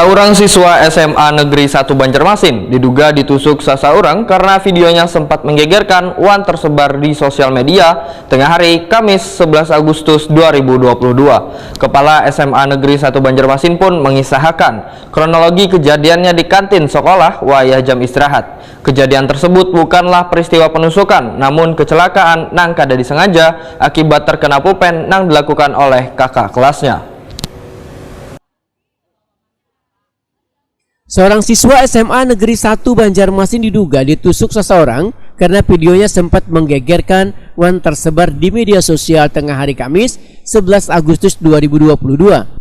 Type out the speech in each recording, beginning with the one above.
Saurang siswa SMA Negeri 1 Banjarmasin diduga ditusuk sasaurang karena videonya sempat menggegerkan wan tersebar di sosial media tengah hari Kamis 11 Agustus 2022. Kepala SMA Negeri 1 Banjarmasin pun mengisahkan kronologi kejadiannya di kantin sekolah wayah jam istirahat. Kejadian tersebut bukanlah peristiwa penusukan, namun kecelakaan nang kada disengaja akibat terkena pulpen nang dilakukan oleh kakak kelasnya. Seorang siswa SMA Negeri 1 Banjarmasin diduga ditusuk seseorang karena videonya sempat menggegerkan wan tersebar di media sosial tengah hari Kamis 11 Agustus 2022.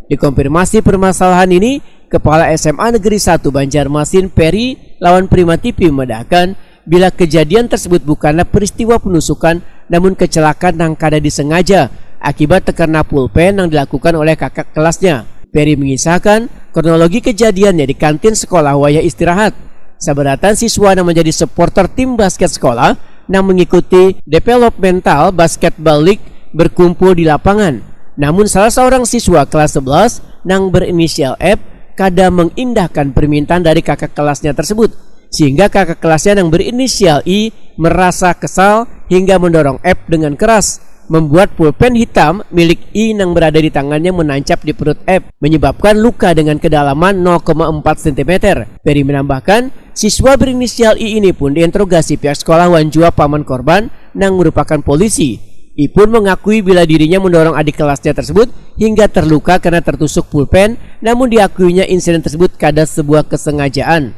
Dikonfirmasi permasalahan ini, Kepala SMA Negeri 1 Banjarmasin Peri lawan Prima TV memedahkan bila kejadian tersebut bukanlah peristiwa penusukan namun kecelakaan yang kada disengaja akibat terkena pulpen yang dilakukan oleh kakak kelasnya. Peri mengisahkan kronologi kejadiannya di kantin sekolah wayah istirahat. Saberatan siswa yang menjadi supporter tim basket sekolah yang mengikuti Developmental Basketball League berkumpul di lapangan. Namun salah seorang siswa kelas 11 yang berinisial F kada mengindahkan permintaan dari kakak kelasnya tersebut, sehingga kakak kelasnya yang berinisial I merasa kesal hingga mendorong F dengan keras, membuat pulpen hitam milik I yang berada di tangannya menancap di perut F, menyebabkan luka dengan kedalaman 0,4 cm. Peri menambahkan, siswa berinisial I ini pun diinterogasi pihak sekolah wanjua paman korban yang merupakan polisi. I pun mengakui bila dirinya mendorong adik kelasnya tersebut hingga terluka karena tertusuk pulpen, namun diakuinya insiden tersebut kada sebuah kesengajaan.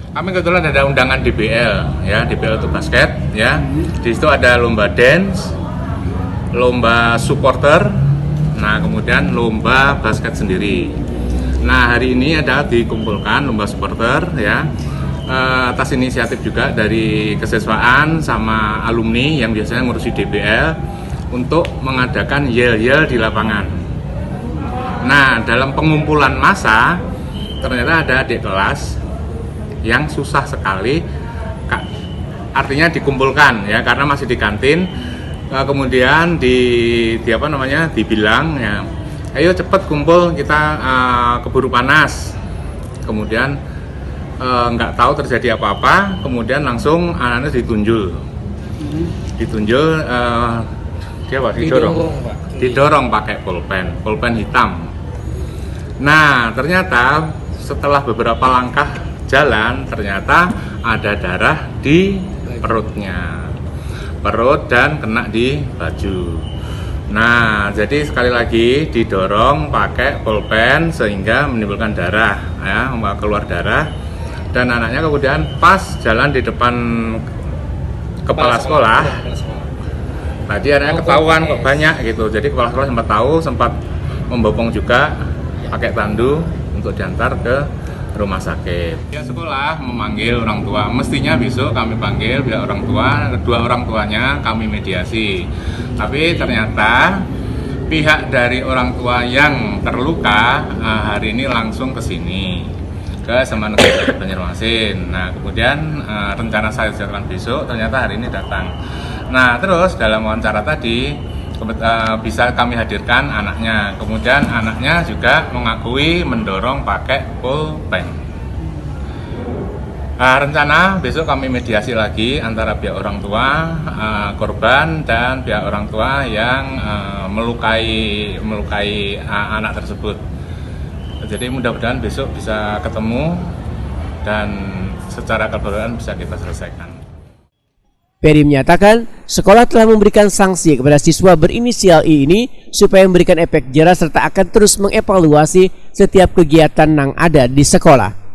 Kami kebetulan ada undangan DBL, ya, DBL itu basket, ya. Di situ ada lomba dance, lomba supporter, nah kemudian lomba basket sendiri. Nah hari ini ada dikumpulkan lomba supporter, ya, atas inisiatif juga dari kesiswaan sama alumni yang biasanya ngurusi DBL untuk mengadakan yel-yel di lapangan. Nah dalam pengumpulan massa ternyata ada adik kelas yang susah sekali, artinya dikumpulkan, ya, karena masih di kantin. Kemudian dibilang, ya, ayo cepet kumpul, kita keburu panas. Kemudian nggak tahu terjadi apa-apa, kemudian langsung anaknya didorong pakai pulpen hitam. Nah ternyata setelah beberapa langkah jalan, ternyata ada darah di perut dan kena di baju. Nah jadi sekali lagi didorong pakai pulpen sehingga menimbulkan darah, ya, keluar darah, dan anaknya kemudian pas jalan di depan kepala sekolah, tadi anaknya ketahuan kok banyak gitu. Jadi kepala sekolah sempat membopong juga pakai tandu untuk diantar ke rumah sakit. Ya, sekolah memanggil orang tua, mestinya besok kami panggil pihak orang tua, kedua orang tuanya kami mediasi. Tapi ternyata pihak dari orang tua yang terluka hari ini langsung ke sini, ke SMA Negeri 1 Banjarmasin. Nah kemudian rencana saya jadwalkan besok, ternyata hari ini datang. Nah terus dalam wawancara tadi bisa kami hadirkan anaknya, kemudian anaknya juga mengakui mendorong pakai pulpen. Rencana besok kami mediasi lagi antara pihak orang tua korban dan pihak orang tua yang melukai anak tersebut. Jadi mudah-mudahan besok bisa ketemu dan secara keseluruhan bisa kita selesaikan. Peri menyatakan sekolah telah memberikan sanksi kepada siswa berinisial I ini supaya memberikan efek jera serta akan terus mengevaluasi setiap kegiatan yang ada di sekolah.